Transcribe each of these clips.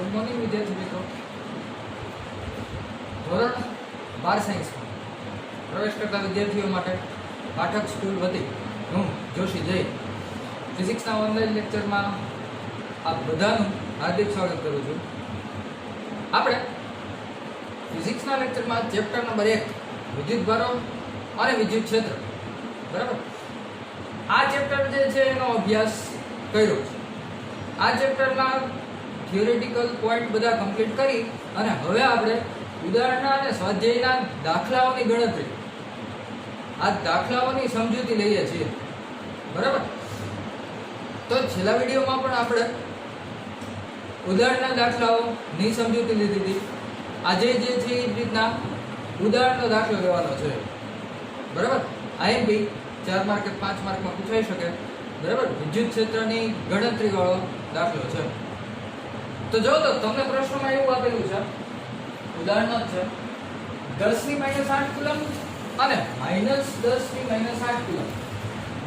Good morning વિદ્યાર્થી મિત્રો. ધોરણ 12 સાયન્સમાં પ્રવેશ કરતા વિદ્યાર્થીઓ માટે પાઠક સ્કૂલ વતી હું જોશી જય ફિઝિક્સના ઓનલાઈન લેક્ચરમાં આપ બધાનું હાર્દિક સ્વાગત કરું છું. આપણે ફિઝિક્સના લેક્ચરમાં ચેપ્ટર નંબર 1 વિદ્યુતભારો અને વિદ્યુત ક્ષેત્ર, બરાબર, આ ચેપ્ટર જે છે એનો અભ્યાસ કર્યો છે. આ ચેપ્ટરના થિયોરેટિકલ પોઈન્ટ બધા કમ્પ્લીટ કરી અને હવે આપણે ઉદાહરણના અને સ્વાધ્યાયના દાખલાઓની ગણતરી, આ દાખલાઓની સમજૂતી લઈએ છીએ, બરાબર. તો છેલ્લા વિડીયોમાં પણ આપણે ઉદાહરણના દાખલાઓની સમજૂતી લીધી હતી. આજે જે છે એ રીતના ઉદાહરણનો દાખલો લેવાનો છે, બરાબર. આઈએમપી 4 માર્ક કે 5 માર્કમાં પૂછાઈ શકે, બરાબર. વિદ્યુત ક્ષેત્રની ગણતરી વાળો દાખલો છે. તો જો તો તમને પ્રશ્નમાં એવું આપેલું છે, ઉદાહરણ છે 10⁻8 કુલમ અને -10⁻8 કુલમ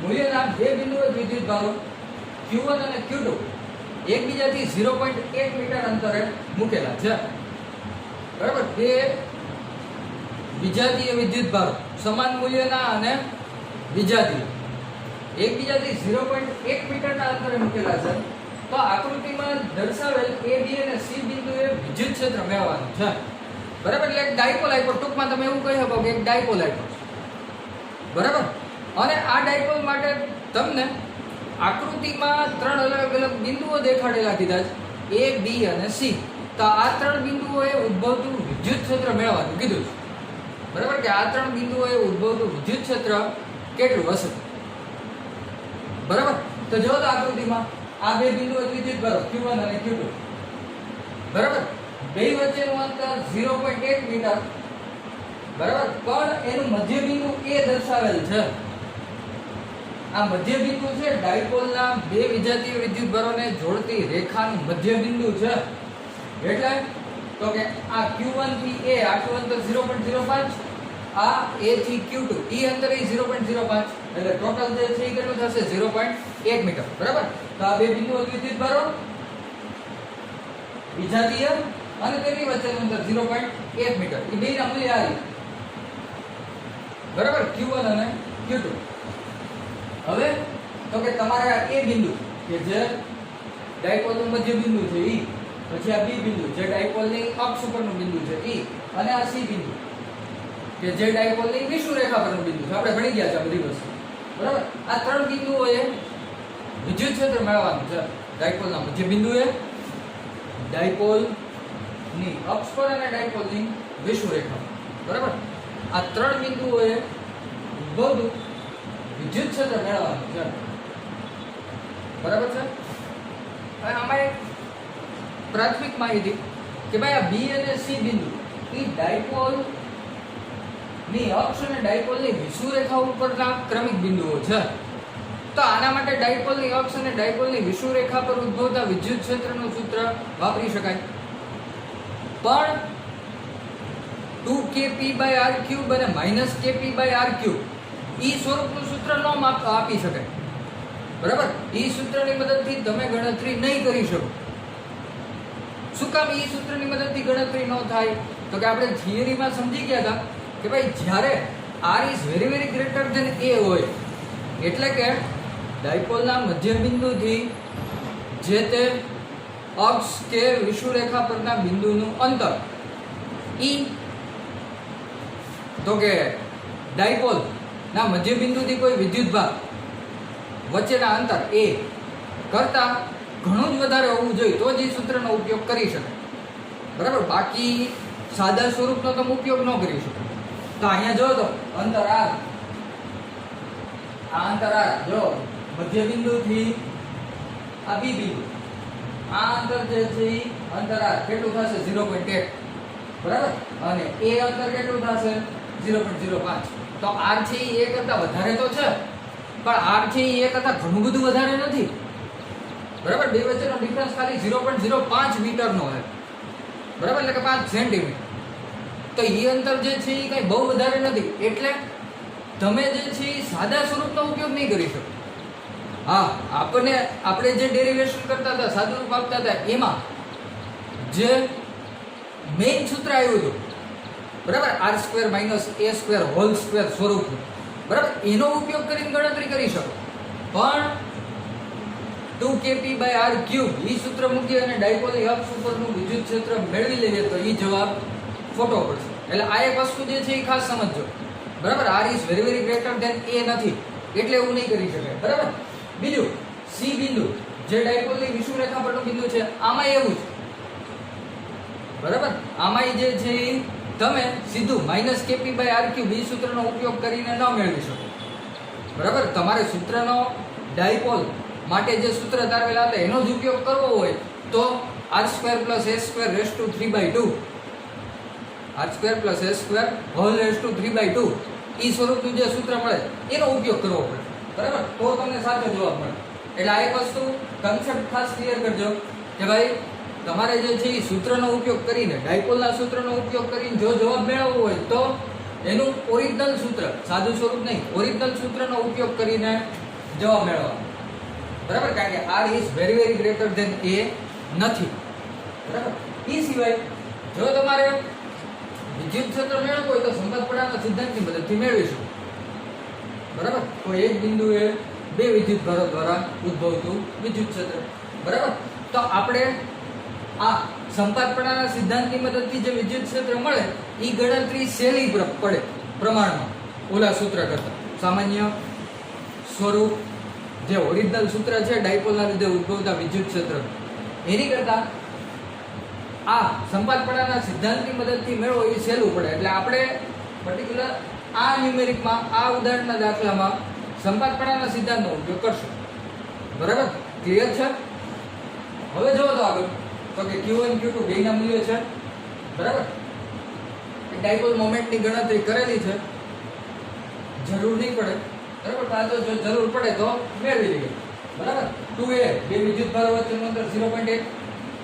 મૂલ્યના બે બિંદુઓ વિદ્યુતભારો Q1 અને Q2 એકબીજાથી 0.1 મીટર અંતરે મૂકેલા છે, બરાબર. બે વિજાતીય વિદ્યુતભારો સમાન મૂલ્યના અને વિજાતીય એકબીજાથી 0.1 મીટરના અંતરે મૂકેલા છે. તો આકૃતિમાં દર્શાવેલ A, B અને C બિંદુએ વિદ્યુત ક્ષેત્ર મેળવવાનું છે, બરાબર. એટલે એક ડાયપોલ આપ્યો, ટૂંકમાં તમે એવું કહી શકો કે એક ડાયપોલ આપ્યો, બરાબર. અને આ ડાયપોલ માટે તમને આકૃતિમાં 3 અલગ અલગ બિંદુઓ દેખાડેલા કીધા છે, A, B અને C. તો આ 3 બિંદુઓએ ઉદ્ભવતું વિદ્યુત ક્ષેત્ર મેળવવાનું કીધું છે, બરાબર. કે આ 3 બિંદુઓએ ઉદ્ભવતું વિદ્યુત ક્ષેત્ર કેટલું હશે, બરાબર. તો જો તો આકૃતિમાં આ બે બિંદુઓ વિદ્યુતભારો Q1 અને Q2, બરાબર. બે વચ્ચેનું અંતર 0.1 મીટર, બરાબર. પણ એનું મધ્ય બિંદુ A દર્શાવેલ છે. આ મધ્ય બિંદુ છે ડાયપોલના બે વિજાતીય વિદ્યુતભારોને જોડતી રેખાનું મધ્ય બિંદુ છે. એટલે તો કે આ Q1 થી A આટલું અંતર 0.05, આ A થી Q2 ઈ અંતર એ 0.05, એટલે ટોટલ જે છે એ કેટલું થશે 0.1 મીટર, બરાબર. તો આ બે બિંદુઓ વિદ્યુતભારો વિજાતીય અને તેની વચ્ચેનું અંતર 0.1 મીટર, એ બેના મૂલ્ય આ રીતે, બરાબર. Q1 અને Q2. હવે તો કે તમારે આ A બિંદુ કે જે ડાયપોલનું મધ્ય બિંદુ છે ઈ, પછી આ B બિંદુ જે ડાયપોલની અક્ષ ઉપરનું બિંદુ છે ઈ, અને આ C બિંદુ કે જે ડાયપોલની વિષુવ રેખા પરનું બિંદુ છે, આપણે ભણી ગયા છે આ બધી વસ્તુ, બરાબર. આ 3 બિંદુઓએ વિદ્યુત ક્ષેત્ર મેળવવાનું છે. ડાયપોલના મધ્ય બિંદુએ, ડાયપોલની અક્ષ પર અને ડાયપોલની વિષુવ રેખા, બરાબર. આ 3 બિંદુઓએ ઉદ્ભવતું વિદ્યુત ક્ષેત્ર મેળવવાનું છે, બરાબર છે. હવે આમાં એક પ્રાથમિક માહિતી કે ભાઈ આ B અને C બિંદુ એ ડાયપોલ ની અક્ષ અને ડાયપોલની વિષુવ રેખા ઉપરના ક્રમિક બિંદુઓ છે. તો આના માટે ડાયપોલની અક્ષ અને ડાયપોલની વિષુવ રેખા પર ઉદ્ભવતા વિદ્યુત ક્ષેત્રનું સૂત્ર વાપરી શકાય. પણ 2kp/r³ અને -kp/r³ ઈ સ્વરૂપનું સૂત્ર ન આપી શકાય, બરાબર. ઈ સૂત્રની મદદથી તમે ગણતરી નહીં કરી શકો. શું કામ ઈ સૂત્રની મદદથી ગણતરી ન થાય? તો કે આપણે થિયરીમાં સમજી ગયા હતા કે ભાઈ જ્યારે r is very very greater than a હોય, એટલે કે ડાયપોલના મધ્ય બિંદુથી જે તે અક્ષ કે વિષુવ રેખા પરના બિંદુનું અંતર ઈ, તો કે ડાયપોલના મધ્ય બિંદુથી કોઈ વિદ્યુતભાર વચ્ચેના અંતર a કરતા ઘણું જ વધારે હોવું જોઈએ, તો જ એ સૂત્રનો ઉપયોગ કરી શકાય, બરાબર. બાકી સાદા સ્વરૂપનો તમે ઉપયોગ ન કરી શકો. તો અહીંયા જો તો અંતર r, આ અંતર r, જો મધ્ય બિંદુથી આ B બિંદુ, આ અંતર જે છે એ અંતર r કેટલું થશે 0.1, બરાબર. અને a અંતર કેટલું થશે 0.05. તો r છે એ a કરતા વધારે તો છે, પણ r છે એ a કરતા ઘણું બધું વધારે નથી, બરાબર. બે વચ્ચેનો ડિફરન્સ ખાલી 0.05 મીટરનો છે, બરાબર. એટલે કે 5 સેન્ટીમીટર. તો એ અંતર જે છે એ કઈ બહુ વધારે નથી, એટલે તમે જે છે એ સાદા સ્વરૂપનો ઉપયોગ નહીં કરી શકો. હા, આપણે જે ડેરિવેશન કરતા હતા, સાદુરૂપ આપતા હતા, એમાં જે મેઇન સૂત્ર આવ્યું હતું બરાબર, આર સ્ક્વેર માઇનસ એ સ્ક્વેર હોલ સ્ક્વેર સ્વરૂપનું બરાબર, એનો ઉપયોગ કરીને ગણતરી કરી શકો. પણ 2kp/r³ એ સૂત્ર મૂકી અને ડાયપોલની અક્ષ ઉપરનું વિદ્યુત ક્ષેત્ર મેળવી લઈએ તો એ જવાબ ખોટો પડશે. એટલે આ એક વસ્તુ જે છે એ ખાસ સમજજો બરાબર. R is very very greater than એ નથી એટલે એવું નહીં કરી શકાય બરાબર. બીજું સી બિંદુ જે ડાયપોલની વિષુવરેખા પરનું બિંદુ છે આમાં એવું છે બરાબર. આમાં જે છે એ તમે સીધું -kp/r³ એ સૂત્રનો ઉપયોગ કરીને ન મેળવી શકો બરાબર. તમારે સૂત્રનો ડાયપોલ માટે જે સૂત્ર તારવેલા હતા એનો જ ઉપયોગ કરવો હોય તો r² + s²√3/2 r² + s²√3/2 એ સ્વરૂપનું જે સૂત્ર મળે એનો ઉપયોગ કરવો પડે બરાબર, તો તમને સાચો જવાબ મળે. એટલે આ એક વસ્તુ કન્સેપ્ટ ખાસ ક્લિયર કરજો કે ભાઈ તમારે જે છે એ સૂત્રનો ઉપયોગ કરીને ડાયપોલના સૂત્રનો ઉપયોગ કરીને જો જવાબ મેળવવો હોય તો એનું ઓરિજિનલ સૂત્ર, સાદું સ્વરૂપ નહીં, ઓરિજિનલ સૂત્રનો ઉપયોગ કરીને જવાબ મેળવવાનો બરાબર. કારણ કે R is very very greater than એ નથી બરાબર. એ સિવાય જો તમારે વિદ્યુત ક્ષેત્ર મેળવવું હોય તો સંપર્કપણાના સિદ્ધાંતની મદદથી મેળવીશું બરાબર. તો એક બિંદુએ બે વિદ્યુત ભારો દ્વારા ઉદ્ભવતું વિદ્યુત ક્ષેત્ર બરાબર. તો આપણે આ સંપાતપણાના સિદ્ધાંતની મદદથી જે વિદ્યુત ક્ષેત્ર મળે એ ગણતરી સહેલી પડે પ્રમાણમાં ઓલા સૂત્ર કરતા. સામાન્ય સ્વરૂપ જે ઓરિજિનલ સૂત્ર છે ડાયપોલના લીધે ઉદ્ભવતા વિદ્યુત ક્ષેત્ર એની કરતા આ સંપાતપણાના સિદ્ધાંતની મદદથી મેળવો એ સહેલું પડે. એટલે આપણે પર્ટિક્યુલર આ ન્યુમેરિકમાં આ ઉદાહરણના દાખલામાં સંપાતપણાના સિદ્ધાંતનો ઉપયોગ કરશું બરાબર. ક્લિયર છે? હવે જો તો આગળ તો કે Q1 Q2 બેયના મૂલ્યો છે બરાબર. ડાયપોલ મોમેન્ટની ગણતરી કરેલી છે, જરૂર નહીં પડે બરાબર. તો આ તો જો જરૂર પડે તો મેળવી લઈએ બરાબર. 2a બે વિદ્યુત ભારો વચ્ચેનું અંતર 0.1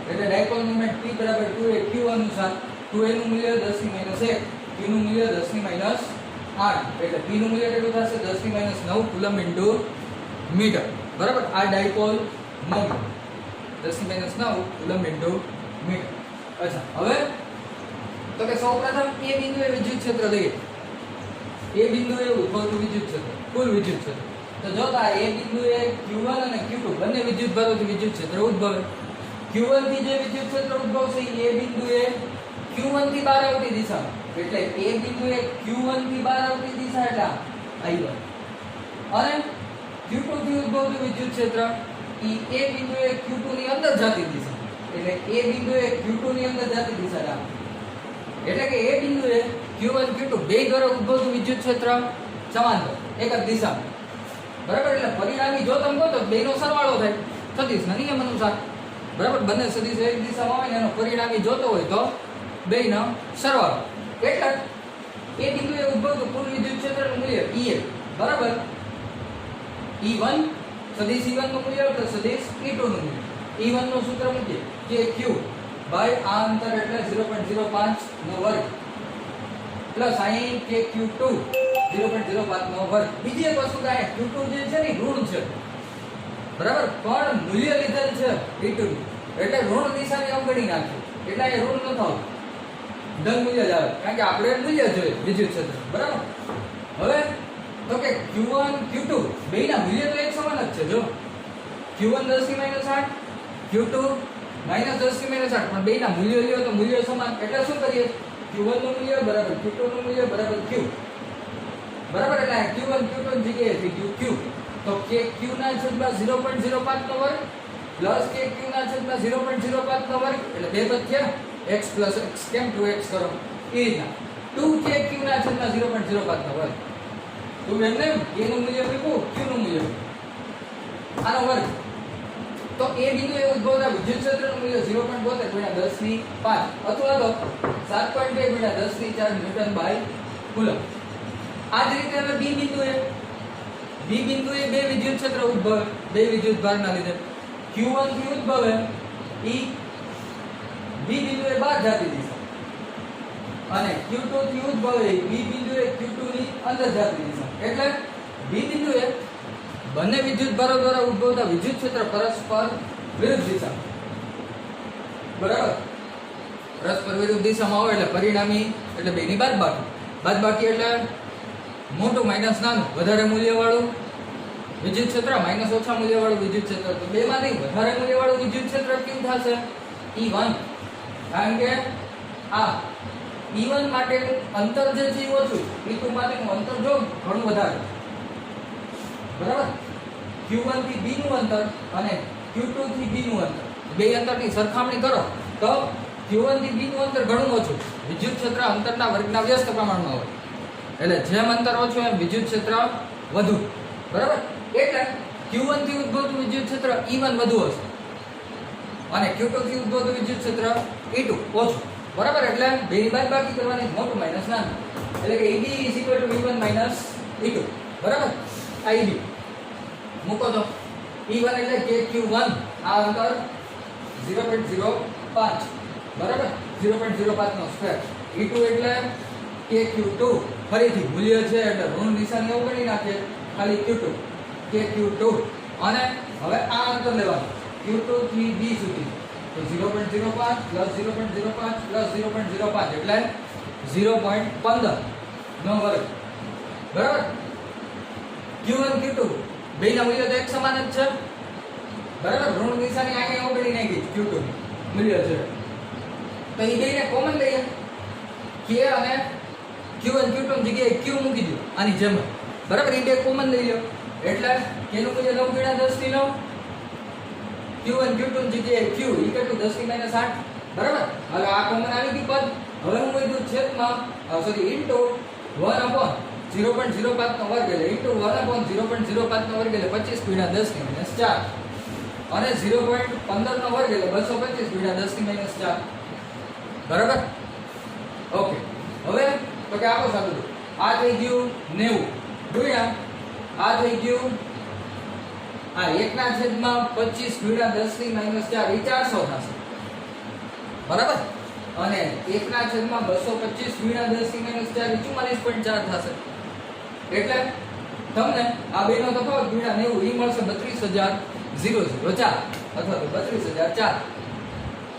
એટલે dipole moment P = 2a. Q અનુસાર 2a નું મૂલ્ય 10⁻⁰ Q નું મૂલ્ય 10⁻8 એટલે P નું મૂલ્ય કેટલું થશે 10⁻9 કુલમ * મીટર બરાબર. આ ડાયપોલ મોમેન્ટ 10⁻9 કુલમ * મીટર. અચ્છા, હવે તો કે સૌપ્રથમ એ બિંદુએ વિદ્યુત ક્ષેત્ર લઈએ. એ બિંદુએ ઉદ્ભવતું વિદ્યુત ક્ષેત્ર, કુલ વિદ્યુત ક્ષેત્ર. તો જો આ એ બિંદુએ Q1 અને Q2 બંને વિદ્યુત ભારોથી વિદ્યુત ક્ષેત્ર ઉદ્ભવે. Q1 થી જે વિદ્યુત ક્ષેત્ર ઉદ્ભવશે એ બિંદુએ Q1 થી બહાર આવતી દિશા એટલે એ બિંદુએ Q1 થી બહાર આવતી દિશા એટલે I1 અને Q2 થી ઉદ્ભવતું વિદ્યુત ક્ષેત્ર એ બિંદુએ Q2 ની અંદર જતી દિશા એટલે એ બિંદુએ Q2 ની અંદર જતી દિશા એટલે કે એ બિંદુએ Q1 Q2 બે દ્વારા ઉદ્ભવતું વિદ્યુત ક્ષેત્ર સમાંતર એક જ દિશામાં બરાબર. એટલે પરિણામી જો તમે કહો તો બેનો સરવાળો થાય સદિશના નિયમ અનુસાર બરાબર. બંને સદિશ એક દિશામાં હોય ને એનો પરિણામી જોતો હોય તો બેનો સરવાળો એટલે એ બિંદુએ ઉદ્ભવતું કુલ વિદ્યુત ક્ષેત્રનું મૂલ્ય E1 બરાબર. E1 સદિશ E1 નું મૂલ્ય તો સદિશ E2 નું મૂલ્ય. E1 નું સૂત્ર મૂકીએ કે Q બાય આ અંતર એટલે 0.05 નો વર્ગ પ્લસ અહીં કે Q2 0.05 નો વર્ગ. બીજી એક વસ્તુ કે Q2 જે છે ને ઋણ છે બરાબર, પણ મૂલ્ય લીધેલ છે E2 એટલે ઋણ દિશાની અવગણી નાખી એટલે એ ઋણ ન થાવ ધન મૂલ્ય જ આવે કારણ કે આપણે મૂલ્ય જોઈએ વિદ્યુત ક્ષેત્ર બરાબર. હવે તો કે Q1 Q2 બેયના મૂલ્ય તો એક સમાન જ છે. જો Q1 10⁻8 Q2 -10⁻8 પણ બેયના મૂલ્યો લ્યો તો મૂલ્યો સમાન એટલે શું કરીએ Q1 નું મૂલ્ય બરાબર Q2 નું મૂલ્ય બરાબર Q બરાબર. એટલે Q1 Q2 ની જગ્યાએ થઈ ગયું Q તો કે Q ના છેદમાં 0.05 નો વર્ગ પ્લસ કે Q ના છેદમાં 0.05 નો વર્ગ એટલે બે પદ થયા x + x કેમ 2x કરો એ રીતના 2k Q ના છેદમાં 0.05 નો વર્ગ. તો એમને a નું મૂલ્ય મૂક્યું Q નું મૂલ્ય આનો વર્ગ તો એ બિંદુએ ઉદ્ભવતા વિદ્યુત ક્ષેત્રનું મૂલ્ય 0.72 × 10⁵ અથવા તો 7.2 × 10⁴ ન્યૂટન/કુલમ. આ જ રીતે હવે બી બિંદુએ બે વિદ્યુત ક્ષેત્ર ઉદ્ભવે બે વિદ્યુત ભારના લીધે Q1 થી ઉદ્ભવે ઈ બી બિંદુએ બહાર જતી દિશા અને Q2 થી ઉદ્ભવે બી બિંદુએ Q2 ની અંદર જતી દિશા એટલે બી બિંદુએ બંને વિદ્યુત ભારો દ્વારા ઉદ્ભવતા વિદ્યુત ક્ષેત્ર પરસ્પર વિરુદ્ધ દિશા બરાબર. પરસ્પર વિરુદ્ધ દિશામાં હોય એટલે પરિણામી એટલે બેની બાદબાકી એટલે મોટું માઇનસ નાનું, વધારે મૂલ્યવાળું વિદ્યુત ક્ષેત્ર માઇનસ ઓછા મૂલ્યવાળું વિદ્યુત ક્ષેત્ર. તો બેમાંથી વધારે મૂલ્યવાળું વિદ્યુત ક્ષેત્ર કેવું થશે? E1. કારણ કે આ E1 માટેનું અંતર જે છે એ ઓછું, E2 માટેનું અંતર જો ઘણું વધારે. બરાબર? Q1 થી B નું અંતર અને Q2 થી B નું અંતર, બે અંતરની સરખામણી કરો તો Q1 થી B નું અંતર ઘણું ઓછું. વિદ્યુત ક્ષેત્ર અંતરના વર્ગના વ્યસ્ત પ્રમાણમાં હોય. એટલે જેમ અંતર ઓછું એમ વિદ્યુત ક્ષેત્ર વધુ. બરાબર? એટલે Q1 થી ઉદ્ભવતું વિદ્યુત ક્ષેત્ર E1 વધુ હશે અને Q2 થી ઉદ્ભવતું વિદ્યુત ક્ષેત્ર E2 ઓછું. બરાબર? એટલે બેની બાદબાકી કરવાની, મોટું માઈનસ નાનું. એટલે કે EB E1 E2. બરાબર? આ EB મૂકો તો E1 એટલે KQ1, આ અંતર 0.05. બરાબર? 0.05 નો સ્ક્વેર. E2 એટલે KQ2, ફરીથી મૂલ્ય છે એટલે ઋણ નિશાની એવું ગણી નાખીએ, ખાલી Q2 KQ2. અને હવે આ અંતર લેવાનું Q2 થી B સુધી, તો 0.05 પ્લસ 0.05 પ્લસ 0.05 એટલે 0.15 નો વર્ગ. બરાબર? Q1 Q2 બેના મૂલ્ય તો એક સમાન જ છે. બરાબર? ઋણ નિશાની અહીંયા ઓગળી નાખી Q2 મૂલ્ય છે, તો એ બેને કોમન લઈએ. K અને Q1 Q2 ની જગ્યાએ Q મૂકી દો આની જેમ. બરાબર? એ બે કોમન લઈ લો એટલે K નું મૂલ્ય 9 × 10 થી 9. Q1 Q2 ની જગ્યાએ Q = 10 થી -8. બરાબર? હવે આ કોમન આવી ગઈ પદ. હવે હું કીધું છેદમાં ઇન્ટુ 1/0.05 નો વર્ગ એટલે ઇન્ટુ 1/0.05 નો વર્ગ એટલે 25 × 10 ની -4 અને 0.15 નો વર્ગ એટલે 225 × 10 ની -4. બરાબર? ઓકે. હવે તો કે આપો સાદું, આ થઈ ગયું 90 ગુણ્યા આ થઈ ગયું આ 1/25 × 10 ની -4 એ 400 થશે. બરાબર? અને 1/225 × 10 ની -4 એ 44.4 થશે. એટલે તમને આ બેનો તફાવત ગુણ્યા 90 એ મળશે 32,004 અથવા તો 32,004.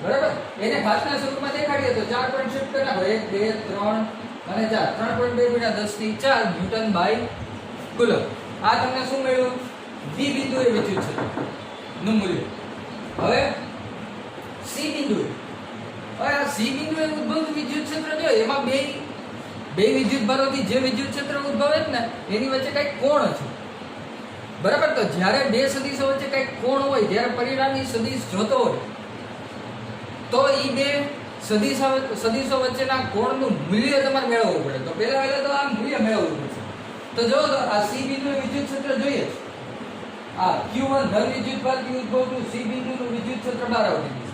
બરાબર? એને ઘાતના સ્વરૂપમાં દેખાડીએ તો 4 પોઈન્ટ શિફ્ટ કરી નાખો, 1 2 3 અને 4, 3.2 × 10 ની 4 ન્યૂટન બાય કુલમ. આ તમને શું મળ્યું? બી બિંદુએ વિદ્યુત ક્ષેત્ર નું મૂલ્ય. હવે સી બિંદુએ, હવે આ સી બિંદુએ ઉદ્ભવતું વિદ્યુત ક્ષેત્ર જો એમાં બે વિદ્યુત ભારોથી જે વિદ્યુત ક્ષેત્ર ઉદ્ભવે છે ને એની વચ્ચે કઈક કોણ છે. બરાબર? તો જ્યારે બે સદિશો વચ્ચે કઈક કોણ હોય, જ્યારે પરિણામી સદિશ જોતો હોય તો ઈ બે સદિશો વચ્ચેના કોણનું મૂલ્ય તમારે મેળવવું પડે. તો પહેલા તો આ મૂલ્ય મેળવવું પડશે. તો જો આ સી બિંદુનું વિદ્યુત ક્ષેત્ર જોઈએ, આ Q1 ધન વિદ્યુત ભારથી ઉદ્ભવતું સી બિંદુનું વિદ્યુત ક્ષેત્ર બહાર આવતી છે.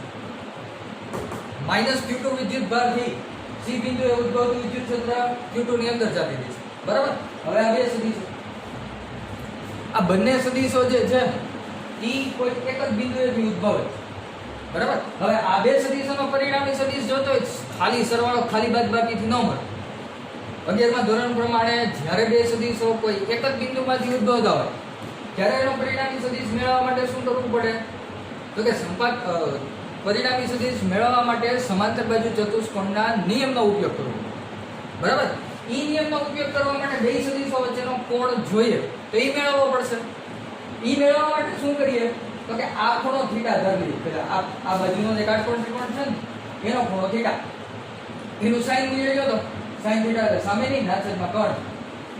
-Q2 વિદ્યુત ભારથી સી બિંદુએ ઉદ્ભવતું વિદ્યુત ક્ષેત્ર Q2 ની અંદર જતી રહે છે. બરાબર? હવે આ બે સદિશો, આ બંને સદિશો જે છે ઈ કોઈ એક જ બિંદુએથી ઉદ્ભવે. બરાબર? હવે આ બે સદિશોનો પરિણામી સદિશ જોતો હોય ખાલી સરવાળો ખાલી બાદબાકીથી ન મળે. 11મા ધોરણ પ્રમાણે જ્યારે બે સદિશો કોઈ એક જ બિંદુમાંથી ઉદ્ભવતા હોય ત્યારે એનો પરિણામી સદિશ મેળવવા માટે શું કરવું પડે? તો કે પરિણામી સદિશ મેળવવા માટે સમાંતર બાજુ ચતુષ્કોણના નિયમનો ઉપયોગ કરવો. બરાબર? ઈ નિયમનો ઉપયોગ કરવા માટે બે સદિશો વચ્ચેનો કોણ જોઈએ તો ઈ મેળવવો પડશે. ઈ મેળવવા માટે શું કરીએ? તો કે આ ખૂણો થીટા ધારી લઈએ. પેલા આ બાજુનો જે કાટકોણ ત્રિકોણ છે ને એનો ખૂણો થીટા, એનું સાઈન મૂલ્ય લ્યો તો સાઈન થીટા એટલે સામેની નાછેદમાં કર્ણ.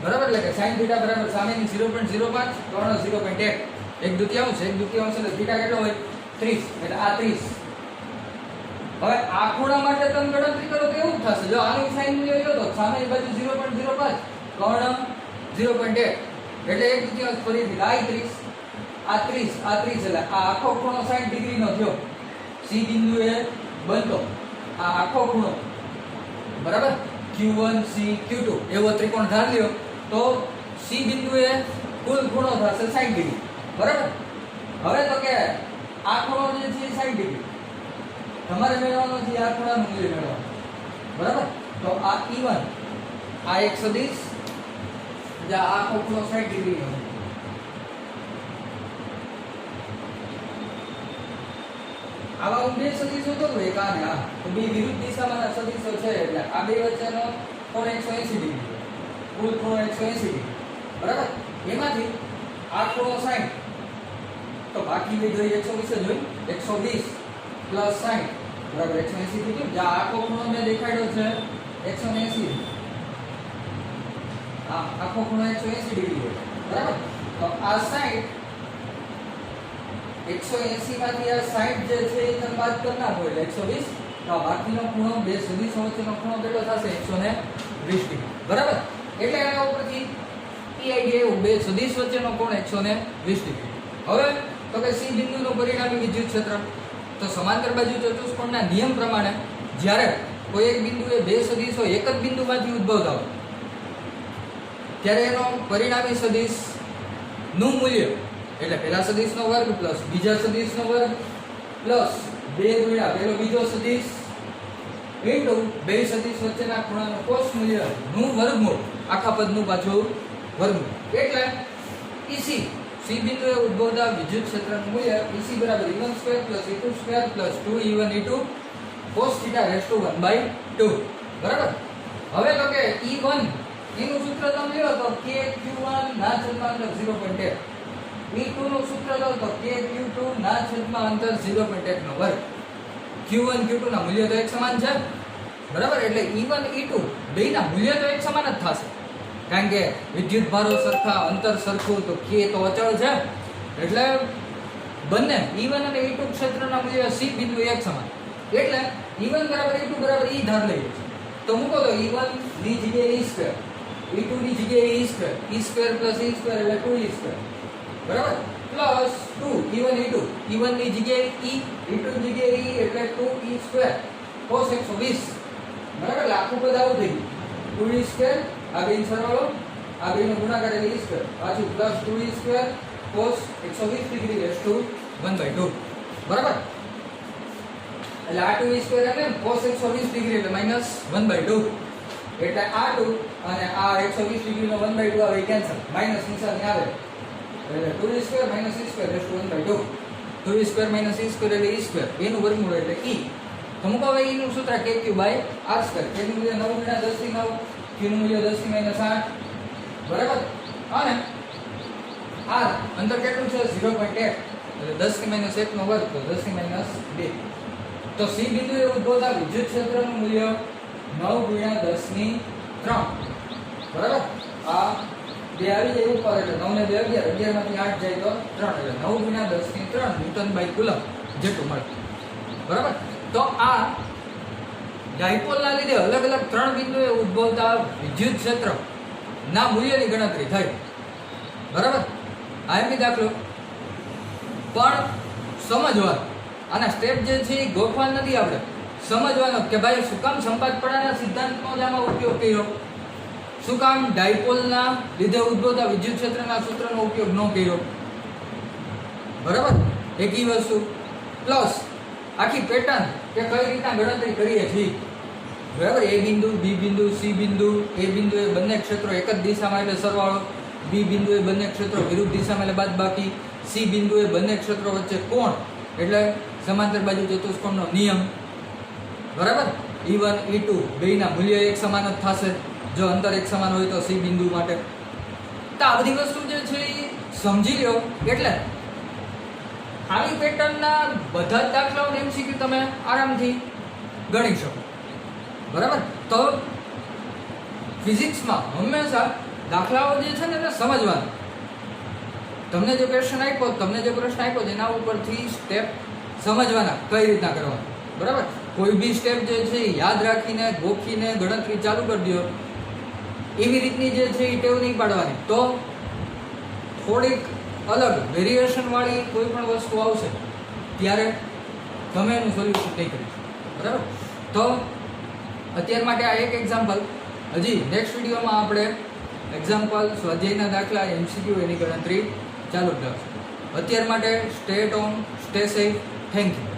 બરાબર? એટલે કે સાઈન થીટા બરાબર સામેની 0.05 કર્ણ 0.1, 1/2. 1/2 એટલે થીટા કેટલો હોય? 30. એટલે આ 30. હવે આ ખૂણા માટે તમે ગણતરી કરો તો એવું થશે. જો આનું સાઈન મૂલ્ય લ્યો તો સામેની બાજુ 0.05 કર્ણ 0.1 એટલે 1/2 ફરીથી આ 30, આ 30 એટલે આ આખો ખૂણો 60 ડિગ્રીનો થયો. સી બિંદુએ બનતો આ આખો ખૂણો. બરાબર? Q1 C Q2 એવો ત્રિકોણ ધાર લ્યો તો સી બિંદુએ કુલ ખૂણો થશે 60 ડિગ્રી. બરાબર? હવે તો કે આ ખૂણો જે છે 60 ડિગ્રી તમારે મેળવવાનો છે, આ ખૂણાનું મૂલ્ય મેળવવાનું. બરાબર? તો આ E1 આ એક સદિશ જે આખો ખૂણો 60 ડિગ્રીનો છે. આવા હું બે સદિશો કરું એક આ ને આ, તો બે વિરુદ્ધ દિશામાંના સદિશો છે એટલે આ બે વચ્ચેનો કોણ 180 ડિગ્રી, કુલ ખૂણો 180 ડિગ્રી, બરાબર. એમાંથી આ ખૂણો 60, તો બાકી બે જોઈએ 120 જોઈ, 120 પ્લસ 60 બરાબર 180 ડિગ્રી. જે આખો ખૂણો મેં દેખાડ્યો છે 180, આ આખો ખૂણો 180 ડિગ્રી હોય, બરાબર. તો આ 60 180 માંથી આ 60 જે છે એ તમે બાદ કરી નાખો એટલે 120, તો આ બાકીનો ખૂણો બે સદિશો વચ્ચેનો ખૂણો કેટલો થશે 120 ડિગ્રી, બરાબર. એટલે એના ઉપરથી એ આઈડિયા એવું બે સદિશ વચ્ચેનો કોણ 120 ડિગ્રી. હવે તો કે સી બિંદુનું પરિણામી વિદ્યુત ક્ષેત્ર, તો સમાંતર બાજુ ચતુષ્કોણના નિયમ પ્રમાણે જ્યારે કોઈ એક બિંદુએ બે સદિશો એક જ બિંદુમાંથી ઉદ્ભવતા હોય ત્યારે એનો પરિણામી સદિશ નું મૂલ્ય એટલે પહેલા સદિશનો વર્ગ પ્લસ બીજા સદિશનો વર્ગ પ્લસ 2 ગુણ્યા પેલો બીજો સદિશ ઇન્ટુ બે સદિશ વચ્ચેના ખૂણાનું કોસ મૂલ્ય નું વર્ગમૂળ, આખા પદનું પાછું વર્ગમૂળ. એટલે EC સી બિંદુએ ઉદ્ભવતા વિદ્યુત ક્ષેત્રનું મૂલ્ય EC બરાબર E1² + E2² + 2E1 E2 cos θ raised to 1/2, બરાબર. હવે તો કે E1 એનું સૂત્ર તમે લ્યો તો KQ1 ના છેદમાં અંતર 0.1, E2 નું સૂત્ર લો તો KQ2 ના છેદમાં અંતર 0.1 નો વર્ગ. Q1 Q2 ના મૂલ્ય તો એક સમાન છે, બરાબર. એટલે E1 E2 બેયના મૂલ્ય તો એક સમાન જ થશે, કારણ કે વિદ્યુત ભારો સરખા, અંતર સરખું, તો K તો અચળ છે. એટલે બંને E1 અને E2 ક્ષેત્રના મૂલ્ય C બિંદુ એક સમાન. એટલે E1 બરાબર E2 બરાબર E ધાર લઈએ તો મૂકો તો E1 ની જગ્યાએ E2, E2 ની જગ્યાએ E2, E2 + E2 એટલે 2E2, બરાબર. પ્લસ 2 E1 E2, E1 ની જગ્યાએ E, E2 ની જગ્યાએ E એટલે 2E2 cos 120, બરાબર. એટલે આખું પદ આવું થઈ ગયું 2E2, આ બેનો સરવાળો, આ બેનો ગુણાકાર એટલે E2, પાછું plus 2E2 cos 120 degree raised to 1/2, બરાબર. એટલે આ 2E2 એટલે cos 120 ડિગ્રી એટલે -1/2, એટલે આ 2 અને આ 120 ડિગ્રીનો 1/2 આવે કેન્સલ, માઈનસ નિશાની આવે એટલે 2E2 - E2 raised to 1/2, 2E2 - E2 એટલે E2 એનું વર્ગમૂળ એટલે E. તો મૂકો હવે E નું સૂત્ર KQ/R², K નું મૂલ્ય 9 × 10⁹, Q નું મૂલ્ય 10⁻8, બરાબર. અને R અંતર કેટલું છે 0.1 એટલે 10⁻1 નો વર્ગ તો 10⁻2. તો C બિંદુએ ઉદ્ભવતા વિદ્યુત ક્ષેત્રનું મૂલ્ય 9 × 10⁻3, બરાબર. આ બે આવી જાય ઉપર એટલે 9 ને 2 11, 11 માંથી 8 જાય તો 3 એટલે 9 × 10⁻3 ન્યૂટન/કુલમ જેટલું મળે, બરાબર. તો આ ડાયપોલના લીધે અલગ અલગ ત્રણ બિંદુએ ઉદ્ભવતા વિદ્યુત ક્ષેત્ર ના મૂલ્યની ગણતરી થઈ, બરાબર. આયમી દાખલો પણ સમજવાનો, આના સ્ટેપ જે છે એ ગોખવા નથી, આપણે સમજવાનો કે ભાઈ શું કામ સંપાતપણાના સિદ્ધાંતનો જ આમાં ઉપયોગ કર્યો, શું કામ ડાયપોલના લીધે ઉદ્ભવતા વિદ્યુત ક્ષેત્રના સૂત્રનો ઉપયોગ ન કર્યો, બરાબર. એકી વસ્તુ પ્લસ આખી પેટર્ન કે કઈ રીતના ગણતરી કરીએ છીએ, બરાબર. એ બિંદુ, બી બિંદુ, સી બિંદુ, એ બિંદુએ બંને ક્ષેત્રો એક જ દિશામાં એટલે સરવાળો, બી બિંદુએ બંને ક્ષેત્રો વિરુદ્ધ દિશામાં એટલે બાદબાકી, સી બિંદુએ બંને ક્ષેત્રો વચ્ચે કોણ એટલે સમાંતર બાજુ ચતુષ્કોણનો નિયમ, બરાબર. E1 E2 બેયના મૂલ્ય એક સમાન જ થશે જો અંતર એક સમાન હોય તો સી બિંદુ માટે. તો આ બધી વસ્તુ જે છે એ સમજી લો એટલે આવી પેટર્નના બધા જ દાખલાઓને MCQ તમે આરામથી ગણી શકો, બરાબર. તો ફિઝિક્સમાં હંમેશા દાખલાઓ જે છે ને એને સમજવાના. તમને જે પ્રશ્ન આપ્યો એના ઉપરથી સ્ટેપ સમજવાના કઈ રીતના કરવાના, બરાબર. કોઈ બી સ્ટેપ જે છે એ યાદ રાખીને ગોખીને ગણતરી ચાલુ કરી દો, એવી રીતની જે છે એ ટેવ નહીં પાડવાની, તો થોડીક અલગ વેરિએશન વાળી કોઈ પણ વસ્તુ આવશે ત્યારે તમે એનું સોલ્યુશન નહીં કરી શકો, બરાબર. તો અત્યાર માટે આ એક એક્ઝામ્પલ, હજી નેક્સ્ટ વિડીયોમાં આપણે એક્ઝામ્પલ, સ્વાધ્યાયના દાખલા, MCQ એની ગણતરી ચાલુ જ રાખશું. અત્યાર માટે stay at home, stay safe, thank you.